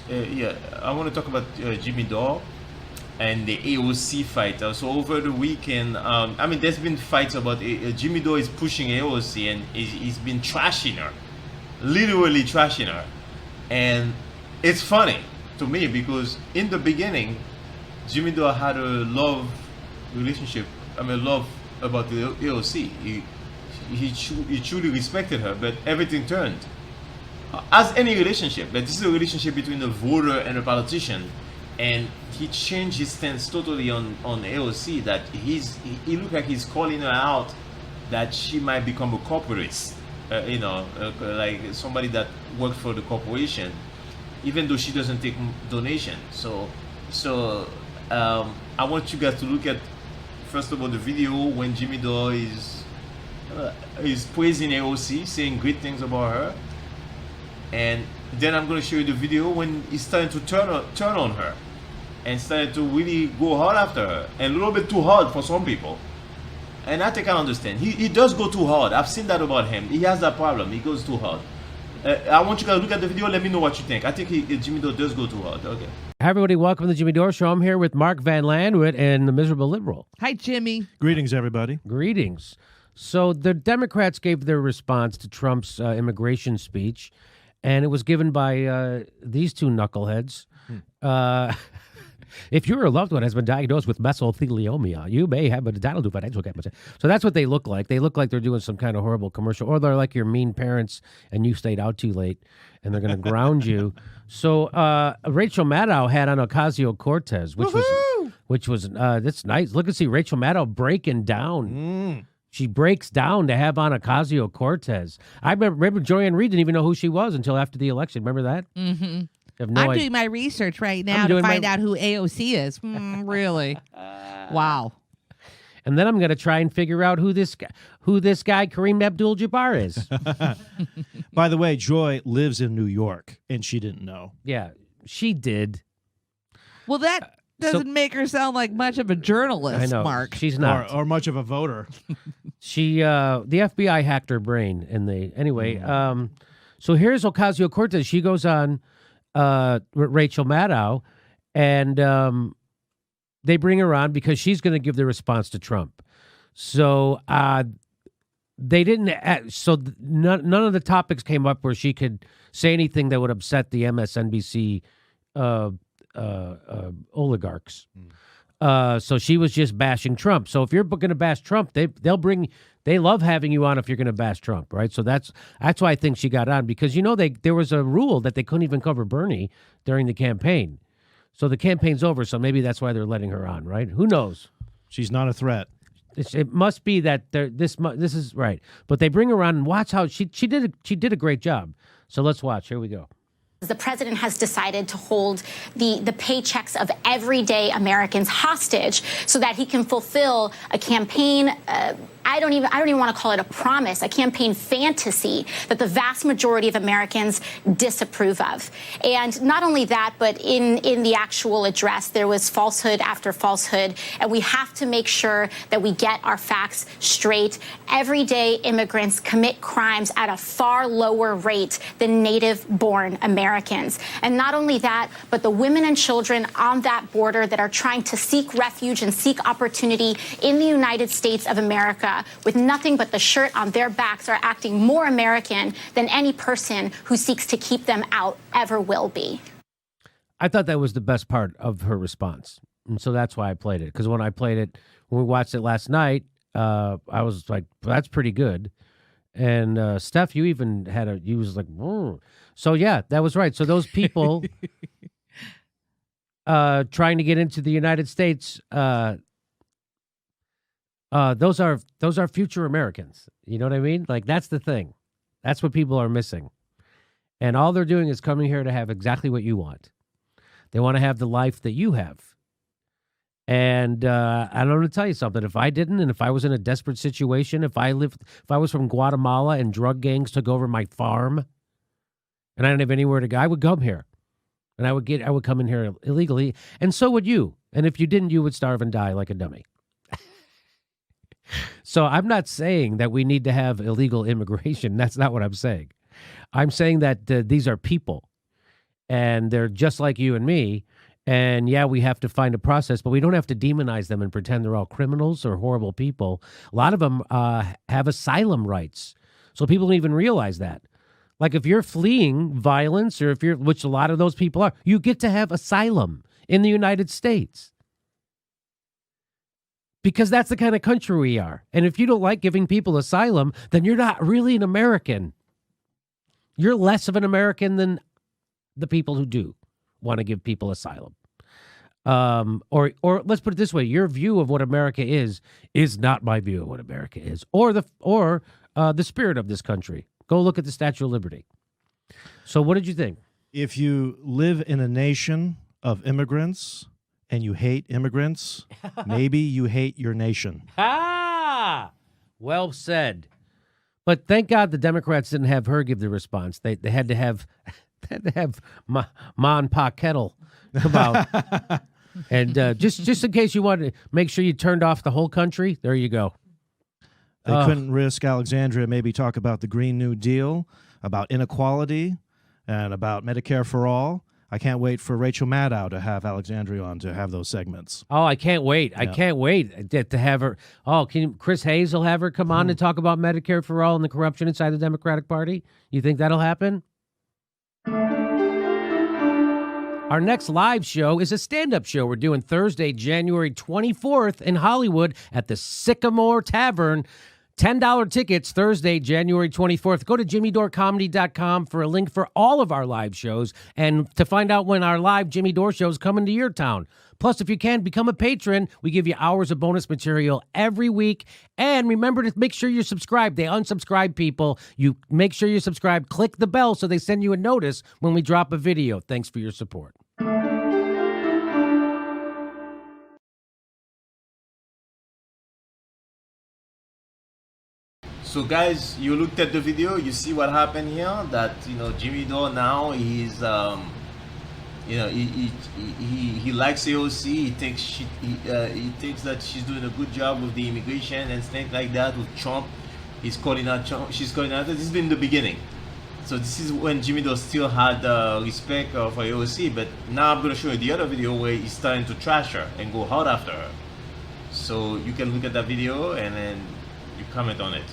yeah, I want to talk about Jimmy Dore and the AOC fight. So over the weekend, I mean, there's been fights about Jimmy Dore is pushing AOC and he's been trashing her, literally trashing her, and it's funny to me because in the beginning, Jimmy Dore had a love relationship. I mean, love about the AOC. He truly respected her, but everything turned. As any relationship, but this is a relationship between a voter and a politician, and he changed his stance totally on AOC. That he looked like he's calling her out that she might become a corporate, like somebody that worked for the corporation, even though she doesn't take donation. I want you guys to look at first of all the video when Jimmy Dore is praising AOC, saying great things about her. And then I'm going to show you the video when he's starting to turn on her and started to really go hard after her, and a little bit too hard for some people. And I think I understand. He does go too hard. I've seen that about him. He has that problem. He goes too hard. I want you guys to look at the video. Let me know what you think. I think Jimmy Dore does go too hard. Okay. Hi, everybody. Welcome to the Jimmy Dore Show. I'm here with Mark Van Landwit and the Miserable Liberal. Hi, Jimmy. Greetings, everybody. Greetings. So the Democrats gave their response to Trump's immigration speech, and it was given by these two knuckleheads. If your loved one has been diagnosed with mesothelioma, you may have, but that'll do financial damage. So that's what they look like. They look like they're doing some kind of horrible commercial, or they're like your mean parents and you stayed out too late and they're going to ground you. So Rachel Maddow had on Ocasio-Cortez, which was that's nice. Look and see Rachel Maddow breaking down. She breaks down to have on Ocasio-Cortez. I remember Joanne Reed didn't even know who she was until after the election. Remember that? Mm-hmm. I'm doing my research right now to find out who AOC is. Really? Wow. And then I'm going to try and figure out who this guy Kareem Abdul-Jabbar is. By the way, Joy lives in New York, and she didn't know. Yeah, she did. Well, that doesn't make her sound like much of a journalist, I know. Mark. She's not. Or much of a voter. She, the FBI hacked her brain. Anyway, so here's Ocasio-Cortez. She goes on Rachel Maddow, and they bring her on because she's going to give the response to Trump. So they didn't. None of the topics came up where she could say anything that would upset the MSNBC oligarchs. So she was just bashing Trump. So if you're going to bash Trump, they love having you on if you're going to bash Trump, right? So that's why I think she got on, because there was a rule that they couldn't even cover Bernie during the campaign. So the campaign's over, so maybe that's why they're letting her on, right? Who knows? She's not a threat. It must be that this is right. But they bring her on and watch how she did a great job. So let's watch. Here we go. The president has decided to hold the paychecks of everyday Americans hostage so that he can fulfill a campaign. I don't even want to call it a promise, a campaign fantasy that the vast majority of Americans disapprove of. And not only that, but in the actual address, there was falsehood after falsehood. And we have to make sure that we get our facts straight. Everyday immigrants commit crimes at a far lower rate than native-born Americans. And not only that, but the women and children on that border that are trying to seek refuge and seek opportunity in the United States of America with nothing but the shirt on their backs are acting more American than any person who seeks to keep them out ever will be. I thought that was the best part of her response. And so that's why I played it. Because when we watched it last night, I was like, well, that's pretty good. And Steph, you even you was like, whoa. So yeah, that was right. So those people trying to get into the United States, those are future Americans. You know what I mean? Like, that's the thing. That's what people are missing. And all they're doing is coming here to have exactly what you want. They want to have the life that you have. And I'm going to tell you something. If I didn't, and if I was in a desperate situation, if I was from Guatemala and drug gangs took over my farm and I didn't have anywhere to go, I would come here. And I would come in here illegally. And so would you. And if you didn't, you would starve and die like a dummy. So I'm not saying that we need to have illegal immigration. That's not what I'm saying. I'm saying that these are people. and they're just like you and me. And yeah, we have to find a process, but we don't have to demonize them and pretend they're all criminals or horrible people. A lot of them have asylum rights. So people don't even realize that. Like if you're fleeing violence or which a lot of those people are, you get to have asylum in the United States. Because that's the kind of country we are. And if you don't like giving people asylum, then you're not really an American. You're less of an American than the people who do want to give people asylum. Or let's put it this way: your view of what America is not my view of what America is, or the spirit of this country. Go look at the Statue of Liberty. So, what did you think? If you live in a nation of immigrants and you hate immigrants, maybe you hate your nation. Ah, well said. But thank God the Democrats didn't have her give the response. They had to have Ma and Pa Kettle come out. And just in case you wanted to make sure you turned off the whole country, there you go. They couldn't risk Alexandria maybe talk about the Green New Deal, about inequality, and about Medicare for All. I can't wait for Rachel Maddow to have Alexandria on to have those segments. Oh, I can't wait. Yeah. I can't wait to have her. Oh, Chris Hayes will have her come on to talk about Medicare for All and the corruption inside the Democratic Party? You think that'll happen? Our next live show is a stand-up show we're doing Thursday, January 24th in Hollywood at the Sycamore Tavern. $10 tickets Thursday, January 24th. Go to jimmydorecomedy.com for a link for all of our live shows and to find out when our live Jimmy Dore show is coming to your town. Plus, if you can, become a patron. We give you hours of bonus material every week. And remember to make sure you're subscribed. They unsubscribe people. You make sure you subscribe. Click the bell so they send you a notice when we drop a video. Thanks for your support. So guys, you looked at the video, you see what happened here, that Jimmy Dore now he's he likes AOC. He thinks that she's doing a good job with the immigration and things like that with Trump. He's calling out Trump. She's calling out. This has been the beginning. So this is when Jimmy Dore still had respect for AOC, but now I'm going to show you the other video where he's starting to trash her and go hard after her. So you can look at that video and then you comment on it.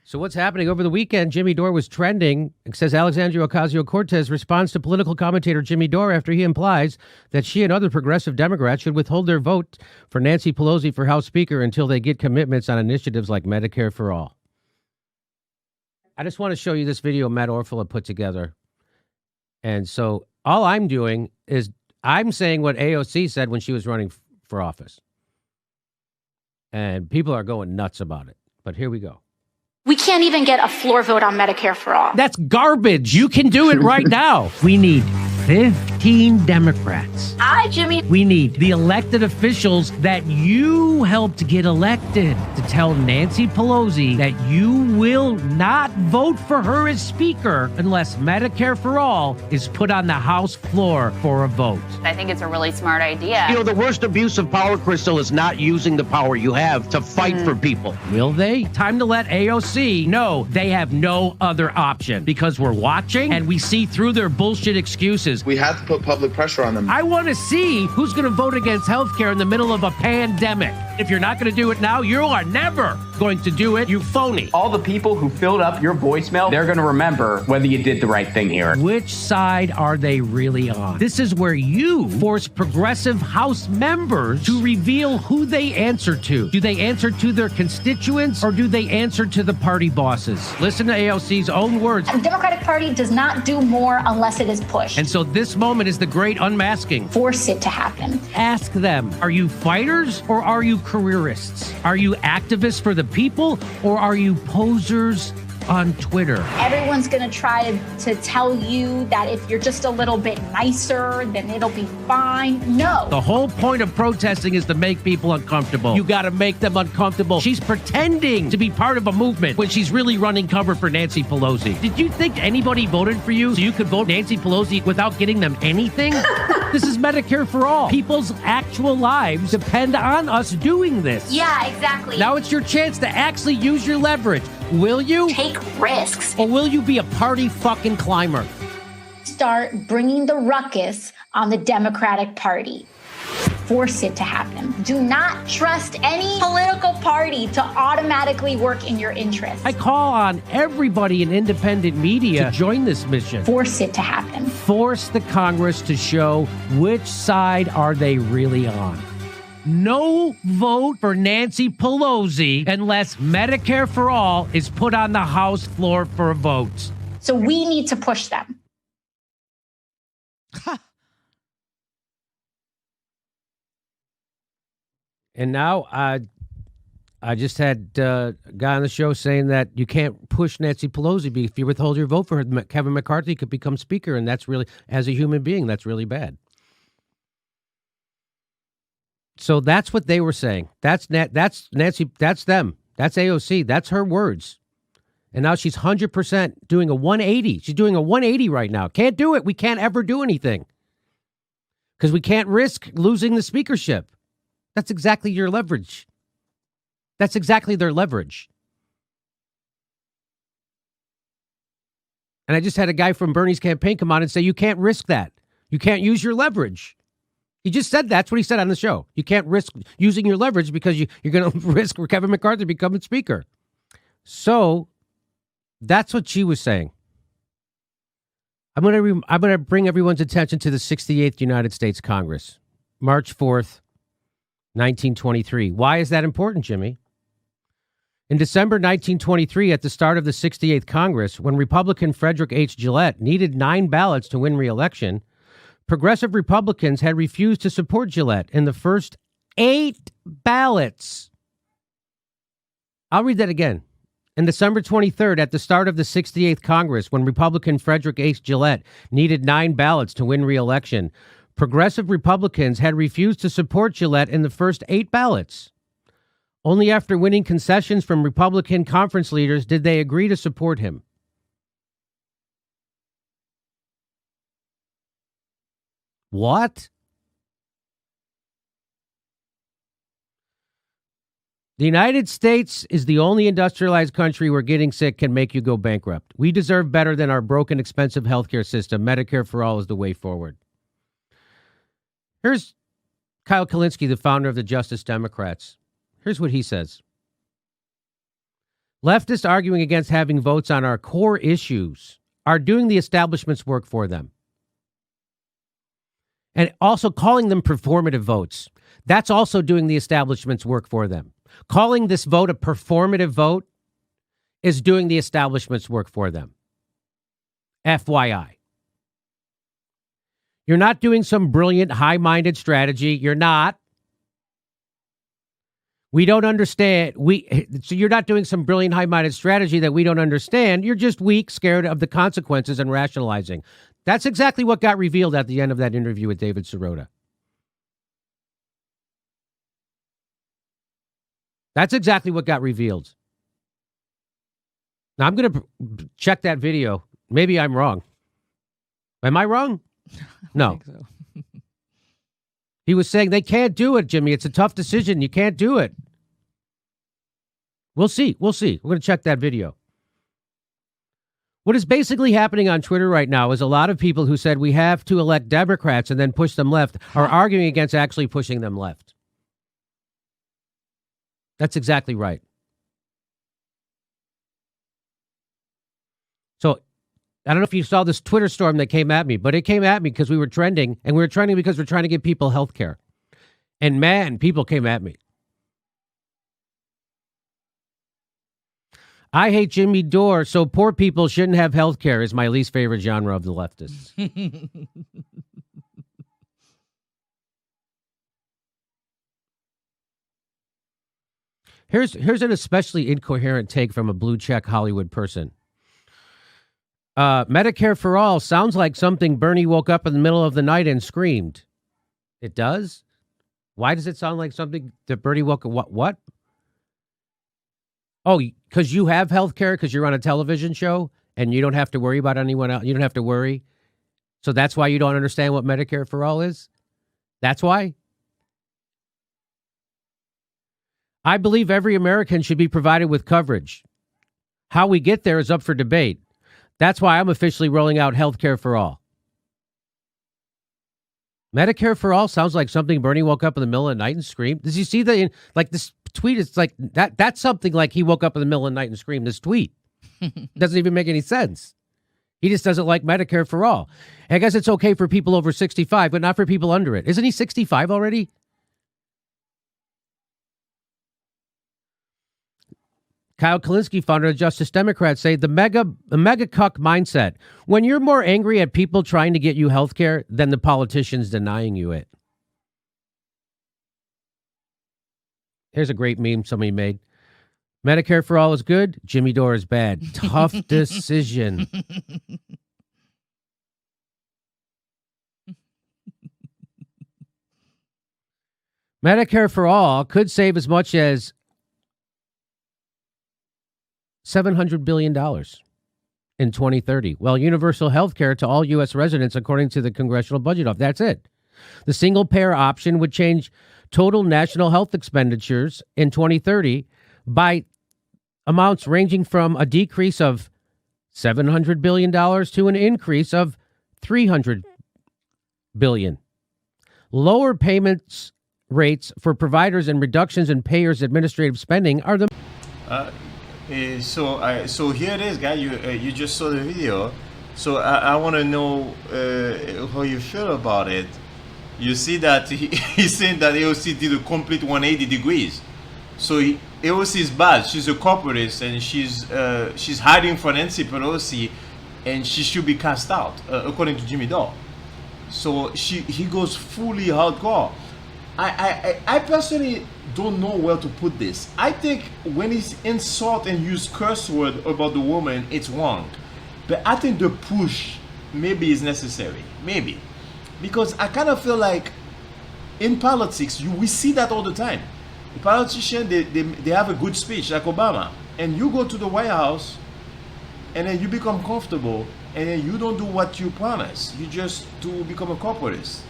So what's happening over the weekend? Jimmy Dore was trending. It says Alexandria Ocasio-Cortez responds to political commentator Jimmy Dore after he implies that she and other progressive Democrats should withhold their vote for Nancy Pelosi for House Speaker until they get commitments on initiatives like Medicare for All. I just want to show you this video Matt Orfila put together. And so all I'm doing is I'm saying what AOC said when she was running for office. And people are going nuts about it. But here we go. We can't even get a floor vote on Medicare for All. That's garbage. You can do it right now. We need 15 Democrats. Hi, Jimmy. We need the elected officials that you helped get elected to tell Nancy Pelosi that you will not vote for her as Speaker unless Medicare for All is put on the House floor for a vote. I think it's a really smart idea. You know, the worst abuse of power, Crystal, is not using the power you have to fight for people. Will they? Time to let AOC know they have no other option because we're watching and we see through their bullshit excuses. We have to put public pressure on them. I want to see who's going to vote against health care in the middle of a pandemic. If you're not going to do it now, you are never going to do it, you phony. All the people who filled up your voicemail, they're going to remember whether you did the right thing here. Which side are they really on? This is where you force progressive House members to reveal who they answer to. Do they answer to their constituents or do they answer to the party bosses? Listen to AOC's own words. The Democratic Party does not do more unless it is pushed. And so this moment is the great unmasking. Force it to happen. Ask them, are you fighters or are you careerists? Are you activists for the people or are you posers on Twitter? Everyone's going to try to tell you that if you're just a little bit nicer, then it'll be fine. No. The whole point of protesting is to make people uncomfortable. You got to make them uncomfortable. She's pretending to be part of a movement when she's really running cover for Nancy Pelosi. Did you think anybody voted for you so you could vote Nancy Pelosi without getting them anything? This is Medicare for All. People's actual lives depend on us doing this. Yeah, exactly. Now it's your chance to actually use your leverage. Will you? Take risks. Or will you be a party fucking climber? start bringing the ruckus on the Democratic Party. Force it to happen. Do not trust any political party to automatically work in your interest. I call on everybody in independent media to join this mission. Force it to happen. Force the Congress to show which side are they really on. No vote for Nancy Pelosi unless Medicare for All is put on the House floor for a vote. So we need to push them. And now I just had a guy on the show saying that you can't push Nancy Pelosi. If you withhold your vote for her, Kevin McCarthy could become speaker, and that's really, as a human being, that's really bad. So that's what they were saying. That's Nancy. That's them. That's AOC. That's her words. And now she's 100% doing a 180. She's doing a 180 right now. Can't do it. We can't ever do anything because we can't risk losing the speakership. That's exactly your leverage. That's exactly their leverage. And I just had a guy from Bernie's campaign come on and say, you can't risk that. You can't use your leverage. He just said that's what he said on the show. You can't risk using your leverage because you're going to risk Kevin McCarthy becoming speaker. So that's what she was saying. I'm going to bring everyone's attention to the 68th United States Congress, March 4th, 1923. Why is that important, Jimmy? In December 1923, at the start of the 68th Congress, when Republican Frederick H. Gillette needed 9 ballots to win re-election, progressive Republicans had refused to support Gillette in the first 8 ballots. I'll read that again. On December 23rd, at the start of the 68th Congress, when Republican Frederick H. Gillette needed 9 ballots to win re-election, progressive Republicans had refused to support Gillette in the first 8 ballots. Only after winning concessions from Republican conference leaders did they agree to support him. What? The United States is the only industrialized country where getting sick can make you go bankrupt. We deserve better than our broken, expensive healthcare system. Medicare for all is the way forward. Here's Kyle Kulinski, the founder of the Justice Democrats. Here's what he says. Leftists arguing against having votes on our core issues are doing the establishment's work for them. And also calling them performative votes. That's also doing the establishment's work for them. Calling this vote a performative vote is doing the establishment's work for them. FYI. You're not doing some brilliant, high-minded strategy. You're not. We don't understand. So you're not doing some brilliant, high-minded strategy that we don't understand. You're just weak, scared of the consequences and rationalizing. That's exactly what got revealed at the end of that interview with David Sirota. That's exactly what got revealed. Now, I'm going to check that video. Maybe I'm wrong. Am I wrong? No. I think so. He was saying they can't do it, Jimmy. It's a tough decision. You can't do it. We'll see. We'll see. We're going to check that video. What is basically happening on Twitter right now is a lot of people who said we have to elect Democrats and then push them left are arguing against actually pushing them left. That's exactly right. So I don't know if you saw this Twitter storm that came at me, but it came at me because we were trending, and we were trending because we're trying to give people health care. And man, people came at me. I hate Jimmy Dore, so poor people shouldn't have health care is my least favorite genre of the leftists. Here's an especially incoherent take from a blue check Hollywood person. Medicare for all sounds like something Bernie woke up in the middle of the night and screamed. It does? Why does it sound like something that Bernie woke up? What? Oh, because you have health care because you're on a television show and you don't have to worry about anyone else. You don't have to worry. So that's why you don't understand what Medicare for all is? That's why? I believe every American should be provided with coverage. How we get there is up for debate. That's why I'm officially rolling out health care for all. Medicare for all sounds like something Bernie woke up in the middle of the night and screamed. Did you see the like this tweet? It's like that's something like he woke up in the middle of the night and screamed. This tweet doesn't even make any sense. He just doesn't like Medicare for all. I guess it's okay for people over 65, but not for people under it. Isn't he 65 already? Kyle Kalinske, founder of Justice Democrats, say the mega cuck mindset. When you're more angry at people trying to get you health care than the politicians denying you it. Here's a great meme somebody made. Medicare for all is good. Jimmy Dore is bad. Tough decision. Medicare for all could save as much as $700 billion in 2030. Well, universal health care to all U.S. residents, according to the Congressional Budget Office. That's it. The single-payer option would change total national health expenditures in 2030 by amounts ranging from a decrease of $700 billion to an increase of $300 billion. Lower payments rates for providers and reductions in payers' administrative spending are the... So here it is, guy. You just saw the video. So I want to know how you feel about it. You see that he's saying that AOC did a complete 180 degrees. So AOC is bad. She's a corporatist, and she's hiding for Nancy Pelosi, and she should be cast out, according to Jimmy Dore. So he goes fully hardcore. I personally don't know where to put this. I think when he's insult and use curse word about the woman, it's wrong. But I think the push maybe is necessary. Maybe. Because I kind of feel like in politics, we see that all the time. The politicians, they have a good speech, like Obama. And you go to the White House, and then you become comfortable, and then you don't do what you promise. You just to become a corporatist.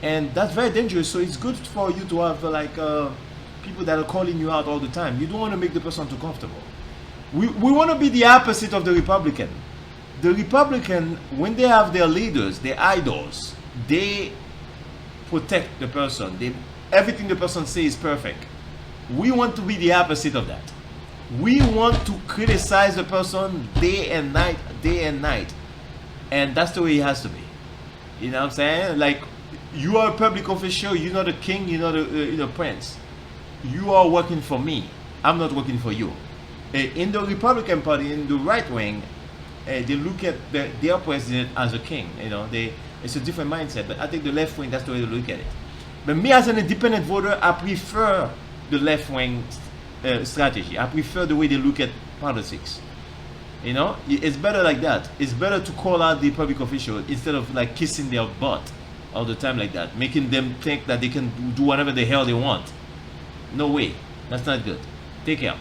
And that's very dangerous. So it's good for you to have people that are calling you out all the time. You don't want to make the person too comfortable. We want to be the opposite of the Republican. The Republican, when they have their leaders, their idols, they protect the person. Everything the person says is perfect. We want to be the opposite of that. We want to criticize the person day and night, day and night. And that's the way it has to be. You know what I'm saying? Like, you are a public official, you're not a king, you're not a prince. You are working for me. I'm not working for you. In the Republican Party, in the right wing, they look at their president as a king. You know, it's a different mindset. But I think the left wing, that's the way to look at it. But me as an independent voter, I prefer the left wing strategy. I prefer the way they look at politics. You know, it's better like that. It's better to call out the public official instead of like kissing their butt all the time like that, making them think that they can do whatever the hell they want. No way. That's not good. Take care.